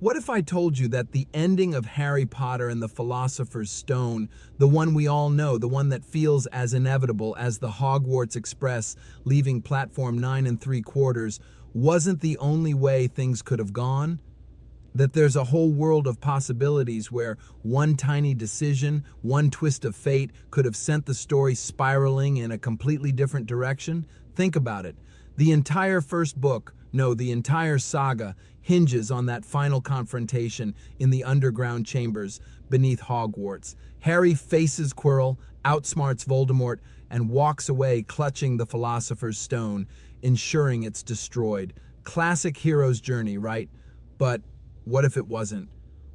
What if I told you that the ending of Harry Potter and the Philosopher's Stone, the one we all know, the one that feels as inevitable as the Hogwarts Express leaving platform 9 3/4, wasn't the only way things could have gone? That there's a whole world of possibilities where one tiny decision, one twist of fate could have sent the story spiraling in a completely different direction? Think about it. The entire first book, no, the entire saga, hinges on that final confrontation in the underground chambers beneath Hogwarts. Harry faces Quirrell, outsmarts Voldemort, and walks away clutching the Philosopher's Stone, ensuring it's destroyed. Classic hero's journey, right? But what if it wasn't?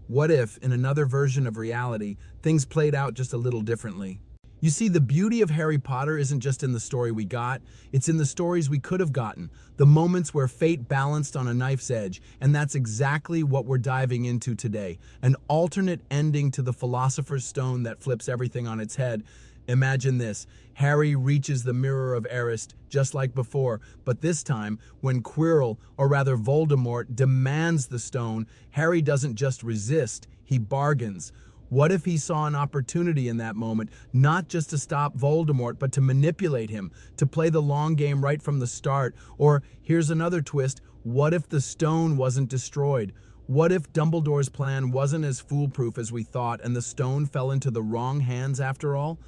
What if, in another version of reality, things played out just a little differently? You see, the beauty of Harry Potter isn't just in the story we got, it's in the stories we could have gotten, the moments where fate balanced on a knife's edge, and that's exactly what we're diving into today. An alternate ending to the Philosopher's Stone that flips everything on its head. Imagine this. Harry reaches the Mirror of Erised, just like before, but this time, when Quirrell, or rather Voldemort, demands the stone, Harry doesn't just resist, he bargains. What if he saw an opportunity in that moment, not just to stop Voldemort, but to manipulate him, to play the long game right from the start? Or, here's another twist, what if the stone wasn't destroyed? What if Dumbledore's plan wasn't as foolproof as we thought, and the stone fell into the wrong hands after all?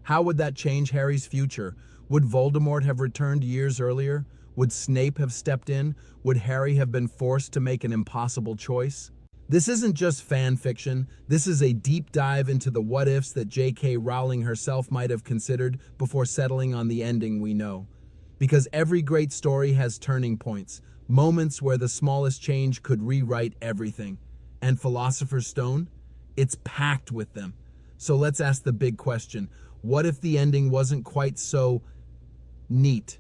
How would that change Harry's future? Would Voldemort have returned years earlier? Would Snape have stepped in? Would Harry have been forced to make an impossible choice? This isn't just fan fiction, this is a deep dive into the what-ifs that J.K. Rowling herself might have considered before settling on the ending we know. Because every great story has turning points, moments where the smallest change could rewrite everything. And Philosopher's Stone? It's packed with them. So let's ask the big question. What if the ending wasn't quite so neat?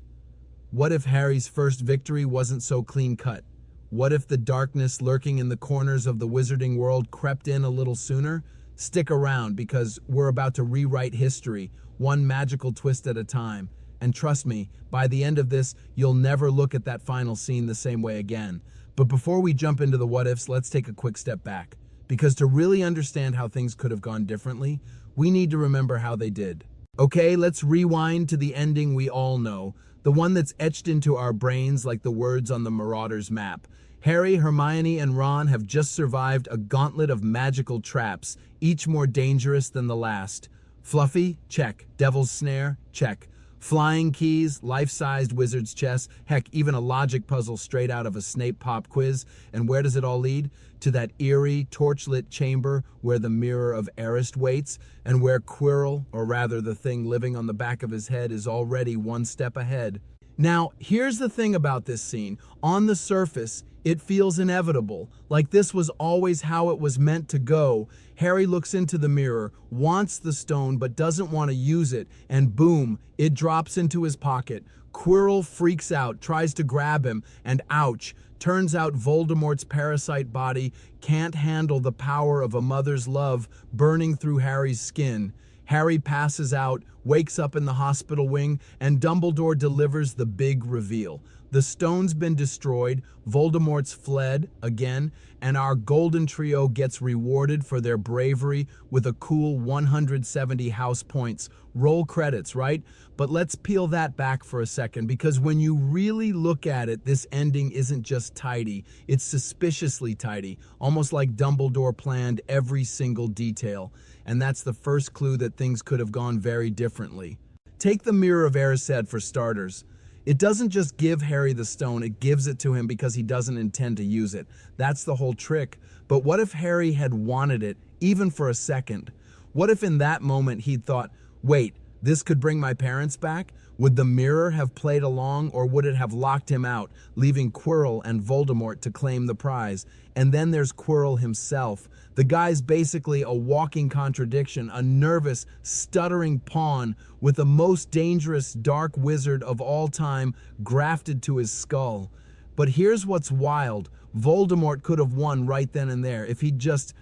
What if Harry's first victory wasn't so clean-cut? What if the darkness lurking in the corners of the wizarding world crept in a little sooner? Stick around, because we're about to rewrite history, one magical twist at a time. And trust me, by the end of this, you'll never look at that final scene the same way again. But before we jump into the what-ifs, let's take a quick step back. Because to really understand how things could have gone differently, we need to remember how they did. Okay, let's rewind to the ending we all know, the one that's etched into our brains like the words on the Marauder's map. Harry, Hermione, and Ron have just survived a gauntlet of magical traps, each more dangerous than the last. Fluffy? Check. Devil's Snare? Check. Flying keys, life-sized wizard's chess, heck, even a logic puzzle straight out of a Snape pop quiz. And where does it all lead? To that eerie, torchlit chamber where the Mirror of Erised waits, and where Quirrell, or rather the thing living on the back of his head, is already one step ahead. Now, here's the thing about this scene. On the surface, it feels inevitable, like this was always how it was meant to go. Harry looks into the mirror, wants the stone but doesn't want to use it, and boom, it drops into his pocket. Quirrell freaks out, tries to grab him, and ouch, turns out Voldemort's parasite body can't handle the power of a mother's love burning through Harry's skin. Harry passes out, wakes up in the hospital wing, and Dumbledore delivers the big reveal. The stone's been destroyed, Voldemort's fled again, and our golden trio gets rewarded for their bravery with a cool 170 house points. Roll credits, right? But let's peel that back for a second, because when you really look at it, this ending isn't just tidy, it's suspiciously tidy, almost like Dumbledore planned every single detail. And that's the first clue that things could have gone very differently. Take the Mirror of Erised for starters. It doesn't just give Harry the stone, it gives it to him because he doesn't intend to use it. That's the whole trick. But what if Harry had wanted it, even for a second? What if in that moment he'd thought, wait, this could bring my parents back? Would the mirror have played along, or would it have locked him out, leaving Quirrell and Voldemort to claim the prize? And then there's Quirrell himself. The guy's basically a walking contradiction, a nervous, stuttering pawn with the most dangerous dark wizard of all time grafted to his skull. But here's what's wild. Voldemort could have won right then and there if he'd just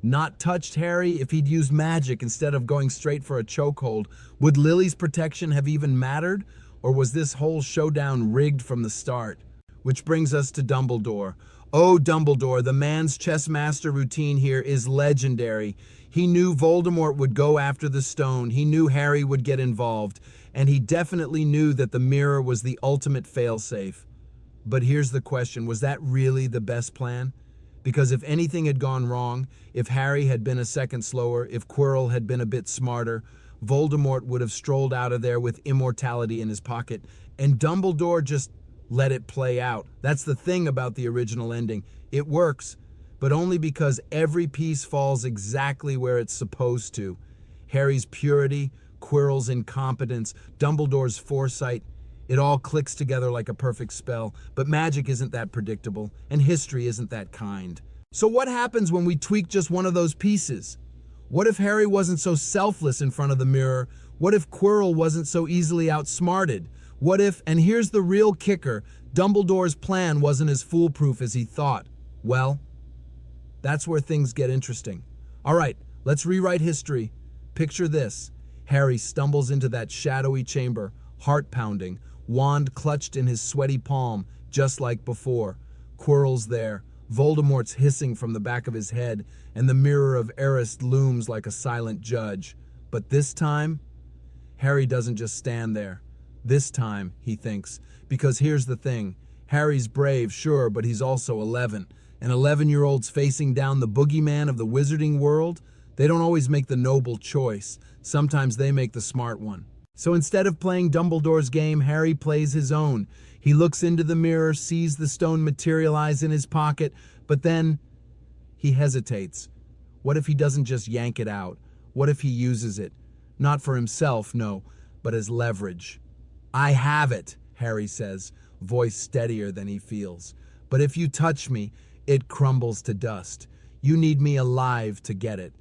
not touched Harry, if he'd used magic instead of going straight for a chokehold. Would Lily's protection have even mattered? Or was this whole showdown rigged from the start? Which brings us to Dumbledore. Oh, Dumbledore, the man's chess master routine here is legendary. He knew Voldemort would go after the stone, he knew Harry would get involved, and he definitely knew that the mirror was the ultimate failsafe. But here's the question, was that really the best plan? Because if anything had gone wrong, if Harry had been a second slower, if Quirrell had been a bit smarter, Voldemort would have strolled out of there with immortality in his pocket, and Dumbledore just let it play out. That's the thing about the original ending. It works, but only because every piece falls exactly where it's supposed to. Harry's purity, Quirrell's incompetence, Dumbledore's foresight, it all clicks together like a perfect spell, but magic isn't that predictable, and history isn't that kind. So what happens when we tweak just one of those pieces? What if Harry wasn't so selfless in front of the mirror? What if Quirrell wasn't so easily outsmarted? What if, and here's the real kicker, Dumbledore's plan wasn't as foolproof as he thought? Well, that's where things get interesting. All right, let's rewrite history. Picture this. Harry stumbles into that shadowy chamber, heart pounding, wand clutched in his sweaty palm, just like before. Quirrell's there. Voldemort's hissing from the back of his head, and the Mirror of Erised looms like a silent judge. But this time, Harry doesn't just stand there. This time, he thinks, because here's the thing. Harry's brave, sure, but he's also 11. And 11-year-olds facing down the boogeyman of the wizarding world, they don't always make the noble choice. Sometimes they make the smart one. So instead of playing Dumbledore's game, Harry plays his own. He looks into the mirror, sees the stone materialize in his pocket, but then he hesitates. What if he doesn't just yank it out? What if he uses it? Not for himself, no, but as leverage. I have it, Harry says, voice steadier than he feels. But if you touch me, it crumbles to dust. You need me alive to get it.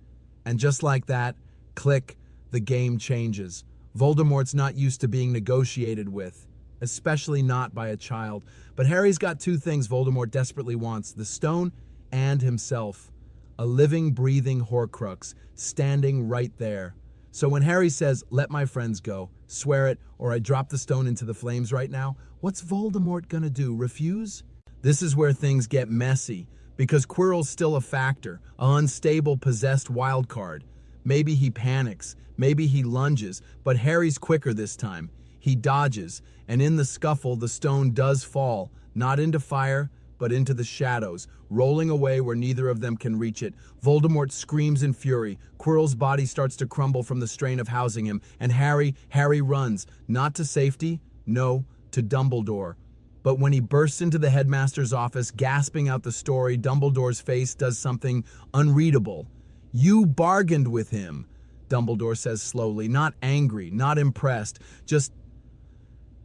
And just like that, click, the game changes. Voldemort's not used to being negotiated with, especially not by a child. But Harry's got two things Voldemort desperately wants, the stone and himself. A living, breathing Horcrux, standing right there. So when Harry says, let my friends go, swear it, or I drop the stone into the flames right now, what's Voldemort gonna do, refuse? This is where things get messy, because Quirrell's still a factor, an unstable, possessed wild card. Maybe he panics, maybe he lunges, but Harry's quicker this time. He dodges, and in the scuffle, the stone does fall, not into fire, but into the shadows, rolling away where neither of them can reach it. Voldemort screams in fury. Quirrell's body starts to crumble from the strain of housing him, and Harry runs, not to safety, no, to Dumbledore. But when he bursts into the headmaster's office, gasping out the story, Dumbledore's face does something unreadable. You bargained with him, Dumbledore says slowly, not angry, not impressed, just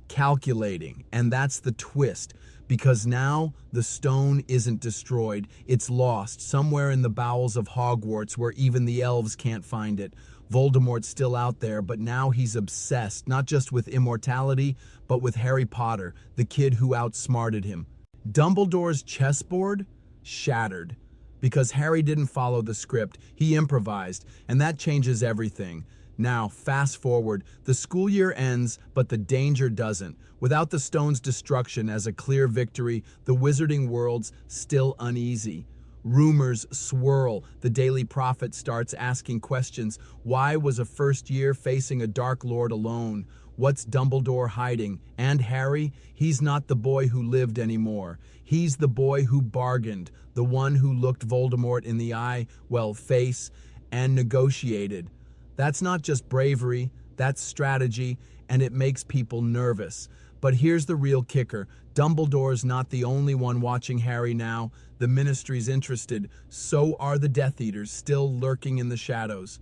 calculating. And that's the twist, because now the stone isn't destroyed. It's lost somewhere in the bowels of Hogwarts where even the elves can't find it. Voldemort's still out there, but now he's obsessed, not just with immortality, but with Harry Potter, the kid who outsmarted him. Dumbledore's chessboard shattered. Because Harry didn't follow the script, he improvised, and that changes everything. Now, fast forward, the school year ends, but the danger doesn't. Without the stone's destruction as a clear victory, the wizarding world's still uneasy. Rumors swirl. The Daily Prophet starts asking questions. Why was a first year facing a Dark Lord alone? What's Dumbledore hiding? And Harry? He's not the boy who lived anymore. He's the boy who bargained, the one who looked Voldemort in the eye, face, and negotiated. That's not just bravery, that's strategy, and it makes people nervous. But here's the real kicker. Dumbledore's not the only one watching Harry now. The Ministry's interested. So are the Death Eaters, still lurking in the shadows.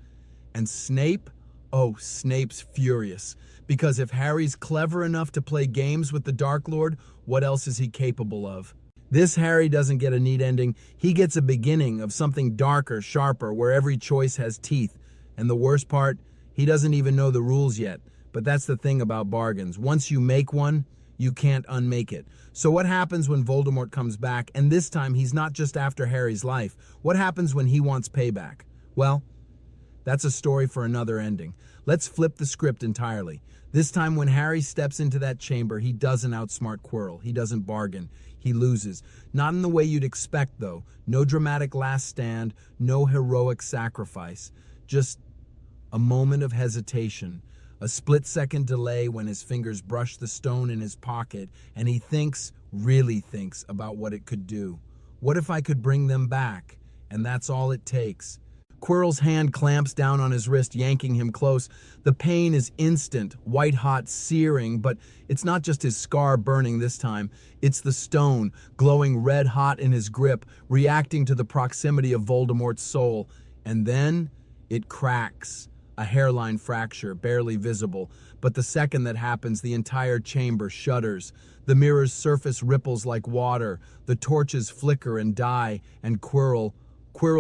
And Snape? Oh, Snape's furious. Because if Harry's clever enough to play games with the Dark Lord, what else is he capable of? This Harry doesn't get a neat ending. He gets a beginning of something darker, sharper, where every choice has teeth. And the worst part, he doesn't even know the rules yet. But that's the thing about bargains. Once you make one, you can't unmake it. So what happens when Voldemort comes back, and this time he's not just after Harry's life? What happens when he wants payback? Well, That's a story for another ending. Let's flip the script entirely. This time when Harry steps into that chamber, he doesn't outsmart Quirrell. He doesn't bargain. He loses. Not in the way you'd expect, though. No dramatic last stand, no heroic sacrifice. Just a moment of hesitation. A split-second delay when his fingers brush the stone in his pocket, and he thinks, really thinks, about what it could do. What if I could bring them back? And that's all it takes. Quirrell's hand clamps down on his wrist, yanking him close. The pain is instant, white-hot, searing, but it's not just his scar burning this time. It's the stone, glowing red-hot in his grip, reacting to the proximity of Voldemort's soul. And then it cracks. A hairline fracture, barely visible. But the second that happens, the entire chamber shudders. The mirror's surface ripples like water. The torches flicker and die, and Quirrell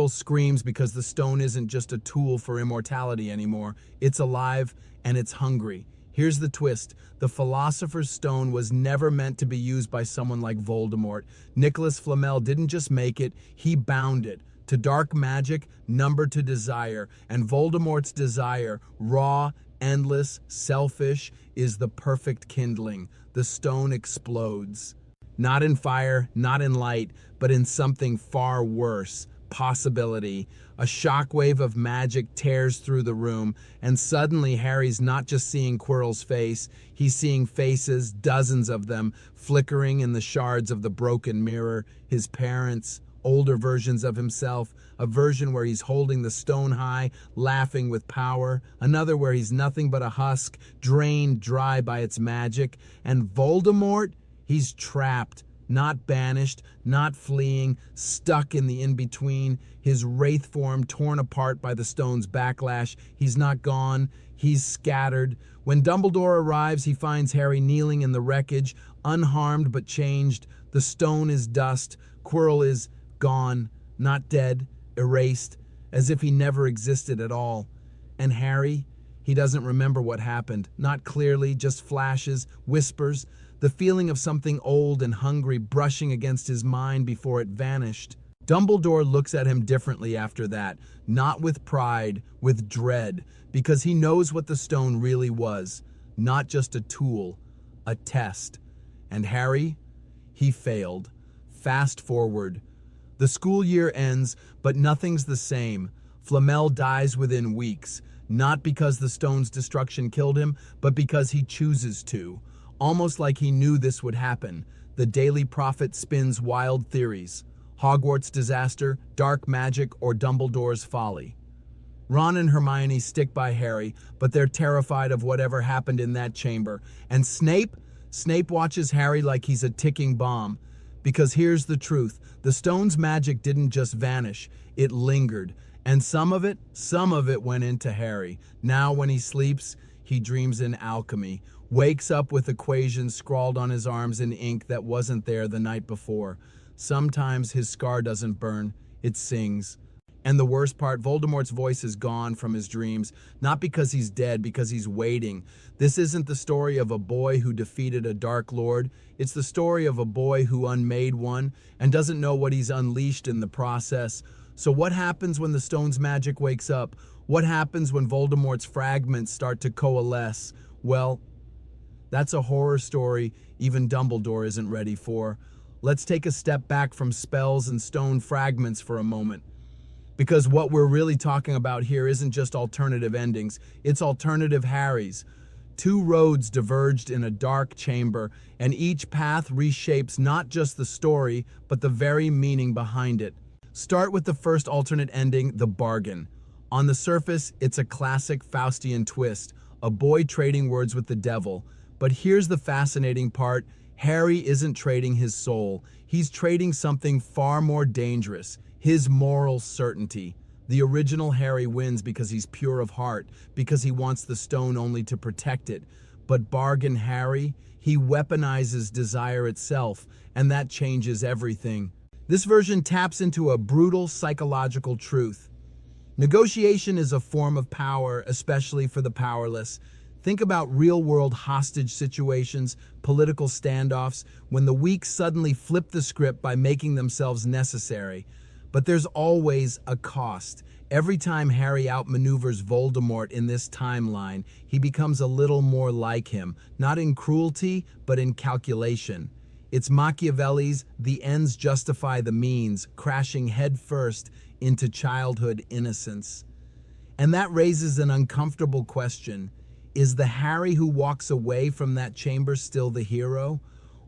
screams because the stone isn't just a tool for immortality anymore. It's alive and it's hungry. Here's the twist. The Philosopher's Stone was never meant to be used by someone like Voldemort. Nicholas Flamel didn't just make it, he bound it. To dark magic, numbered to desire. And Voldemort's desire, raw, endless, selfish, is the perfect kindling. The stone explodes. Not in fire, not in light, but in something far worse. Possibility. A shockwave of magic tears through the room, and suddenly Harry's not just seeing Quirrell's face, he's seeing faces, dozens of them, flickering in the shards of the broken mirror, his parents, older versions of himself, a version where he's holding the stone high, laughing with power, another where he's nothing but a husk, drained dry by its magic, and Voldemort, he's trapped. Not banished, not fleeing, stuck in the in-between, his wraith form torn apart by the stone's backlash. He's not gone, he's scattered. When Dumbledore arrives, he finds Harry kneeling in the wreckage, unharmed but changed. The stone is dust, Quirrell is gone, not dead, erased, as if he never existed at all. And Harry, he doesn't remember what happened, not clearly, just flashes, whispers, the feeling of something old and hungry brushing against his mind before it vanished. Dumbledore looks at him differently after that, not with pride, with dread, because he knows what the stone really was, not just a tool, a test. And Harry, he failed. Fast forward. The school year ends, but nothing's the same. Flamel dies within weeks, not because the stone's destruction killed him, but because he chooses to. Almost like he knew this would happen. The Daily Prophet spins wild theories. Hogwarts disaster, dark magic, or Dumbledore's folly. Ron and Hermione stick by Harry, but they're terrified of whatever happened in that chamber. And Snape watches Harry like he's a ticking bomb. Because here's the truth. The stone's magic didn't just vanish. It lingered. And some of it went into Harry. Now when he sleeps, he dreams in alchemy. Wakes up with equations scrawled on his arms in ink that wasn't there the night before. Sometimes his scar doesn't burn, it sings. And the worst part, Voldemort's voice is gone from his dreams, not because he's dead, because he's waiting. This isn't the story of a boy who defeated a Dark Lord. It's the story of a boy who unmade one and doesn't know what he's unleashed in the process. So what happens when the stone's magic wakes up? What happens when Voldemort's fragments start to coalesce? Well, that's a horror story even Dumbledore isn't ready for. Let's take a step back from spells and stone fragments for a moment. Because what we're really talking about here isn't just alternative endings, it's alternative Harrys. Two roads diverged in a dark chamber, and each path reshapes not just the story, but the very meaning behind it. Start with the first alternate ending, the bargain. On the surface, it's a classic Faustian twist, a boy trading words with the devil. But here's the fascinating part. Harry isn't trading his soul. He's trading something far more dangerous, his moral certainty. The original Harry wins because he's pure of heart, because he wants the stone only to protect it. But bargain Harry, he weaponizes desire itself, and that changes everything. This version taps into a brutal psychological truth. Negotiation is a form of power, especially for the powerless. Think about real-world hostage situations, political standoffs, when the weak suddenly flip the script by making themselves necessary. But there's always a cost. Every time Harry outmaneuvers Voldemort in this timeline, he becomes a little more like him, not in cruelty, but in calculation. It's Machiavelli's "the ends justify the means," crashing headfirst into childhood innocence. And that raises an uncomfortable question. Is the Harry who walks away from that chamber still the hero?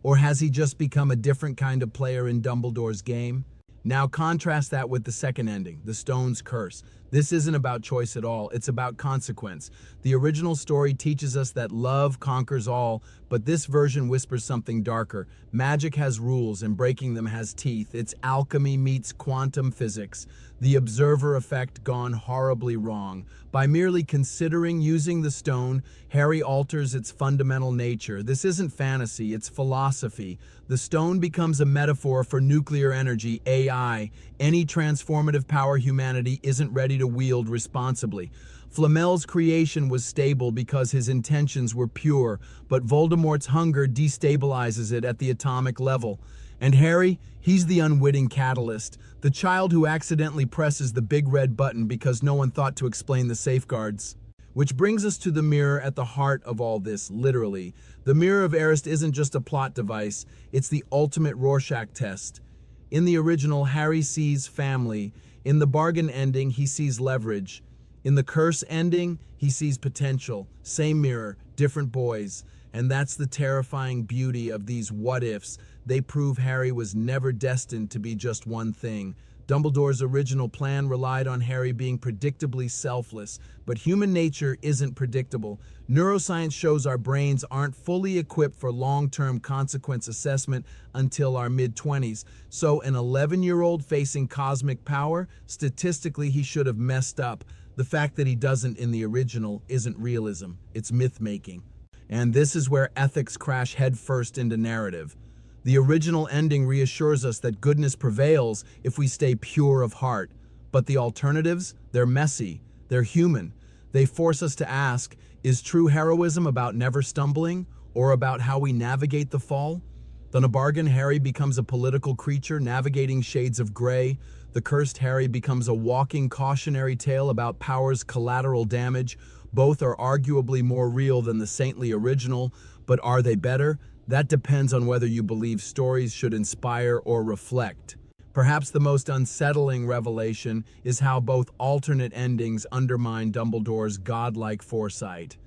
Or has he just become a different kind of player in Dumbledore's game? Now contrast that with the second ending, The Stone's Curse. This isn't about choice at all, it's about consequence. The original story teaches us that love conquers all, but this version whispers something darker. Magic has rules and breaking them has teeth. It's alchemy meets quantum physics. The observer effect gone horribly wrong. By merely considering using the stone, Harry alters its fundamental nature. This isn't fantasy, it's philosophy. The stone becomes a metaphor for nuclear energy, AI, any transformative power humanity isn't ready to wield responsibly. Flamel's creation was stable because his intentions were pure, but Voldemort's hunger destabilizes it at the atomic level. And Harry, he's the unwitting catalyst, the child who accidentally presses the big red button because no one thought to explain the safeguards. Which brings us to the mirror at the heart of all this, literally. The Mirror of Erised isn't just a plot device, it's the ultimate Rorschach test. In the original, Harry sees family. In the bargain ending, he sees leverage. In the curse ending, he sees potential. Same mirror, different boys. And that's the terrifying beauty of these what-ifs. They prove Harry was never destined to be just one thing. Dumbledore's original plan relied on Harry being predictably selfless, but human nature isn't predictable. Neuroscience shows our brains aren't fully equipped for long-term consequence assessment until our mid-20s. So an 11-year-old facing cosmic power, statistically he should have messed up. The fact that he doesn't in the original isn't realism, it's myth-making. And this is where ethics crash headfirst into narrative. The original ending reassures us that goodness prevails if we stay pure of heart. But the alternatives, they're messy, they're human. They force us to ask, is true heroism about never stumbling, or about how we navigate the fall? In a bargain, Harry becomes a political creature navigating shades of gray. The cursed Harry becomes a walking cautionary tale about power's collateral damage. Both are arguably more real than the saintly original, but are they better? That depends on whether you believe stories should inspire or reflect. Perhaps the most unsettling revelation is how both alternate endings undermine Dumbledore's godlike foresight.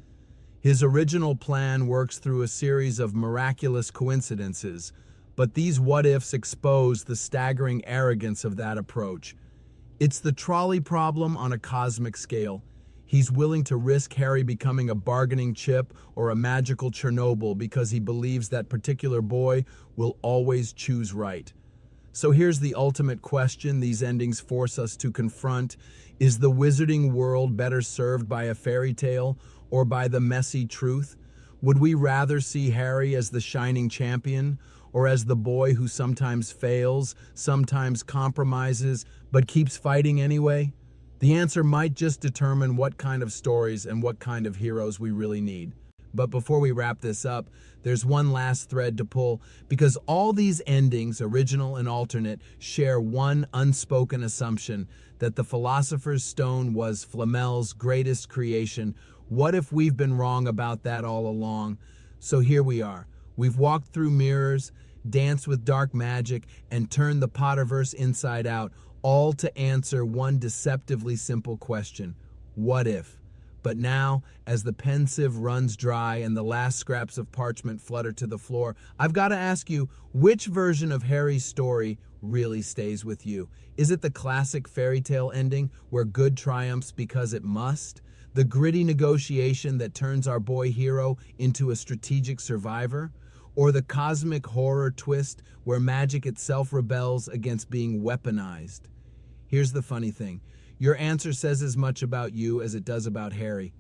His original plan works through a series of miraculous coincidences, but these what-ifs expose the staggering arrogance of that approach. It's the trolley problem on a cosmic scale. He's willing to risk Harry becoming a bargaining chip or a magical Chernobyl because he believes that particular boy will always choose right. So here's the ultimate question these endings force us to confront. Is the wizarding world better served by a fairy tale or by the messy truth? Would we rather see Harry as the shining champion or as the boy who sometimes fails, sometimes compromises, but keeps fighting anyway? The answer might just determine what kind of stories and what kind of heroes we really need. But before we wrap this up, there's one last thread to pull, because all these endings, original and alternate, share one unspoken assumption, that the Philosopher's Stone was Flamel's greatest creation. What if we've been wrong about that all along? So here we are. We've walked through mirrors, danced with dark magic, and turned the Potterverse inside out, all to answer one deceptively simple question: what if? But now, as the pensive runs dry and the last scraps of parchment flutter to the floor, I've got to ask you, which version of Harry's story really stays with you? Is it the classic fairy tale ending where good triumphs because it must? The gritty negotiation that turns our boy hero into a strategic survivor? Or the cosmic horror twist where magic itself rebels against being weaponized? Here's the funny thing. Your answer says as much about you as it does about Harry.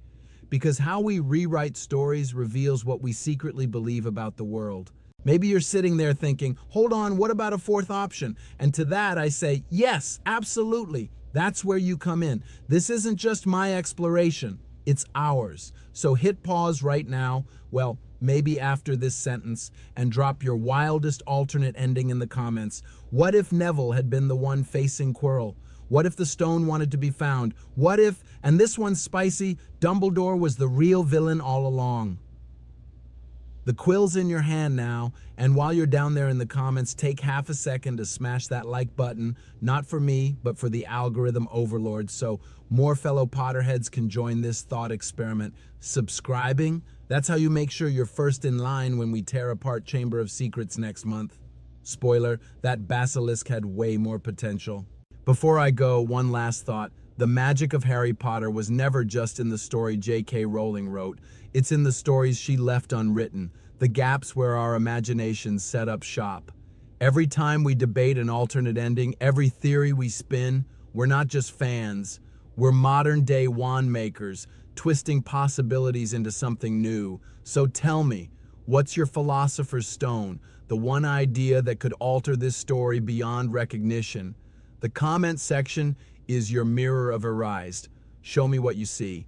Because how we rewrite stories reveals what we secretly believe about the world. Maybe you're sitting there thinking, hold on, what about a fourth option? And to that I say, yes, absolutely. That's where you come in. This isn't just my exploration, it's ours. So hit pause right now. Well, maybe after this sentence, and drop your wildest alternate ending in the comments. What if Neville had been the one facing Quirrell? What if the stone wanted to be found? What if, and this one's spicy, Dumbledore was the real villain all along? The quill's in your hand now, and while you're down there in the comments, take half a second to smash that like button, not for me, but for the algorithm overlord, so more fellow Potterheads can join this thought experiment. Subscribing? That's how you make sure you're first in line when we tear apart Chamber of Secrets next month. Spoiler, that basilisk had way more potential. Before I go, one last thought. The magic of Harry Potter was never just in the story J.K. Rowling wrote. It's in the stories she left unwritten, the gaps where our imaginations set up shop. Every time we debate an alternate ending, every theory we spin, we're not just fans. We're modern-day wand makers, twisting possibilities into something new. So tell me, what's your philosopher's stone, the one idea that could alter this story beyond recognition? The comment section is your Mirror of Erised. Show me what you see.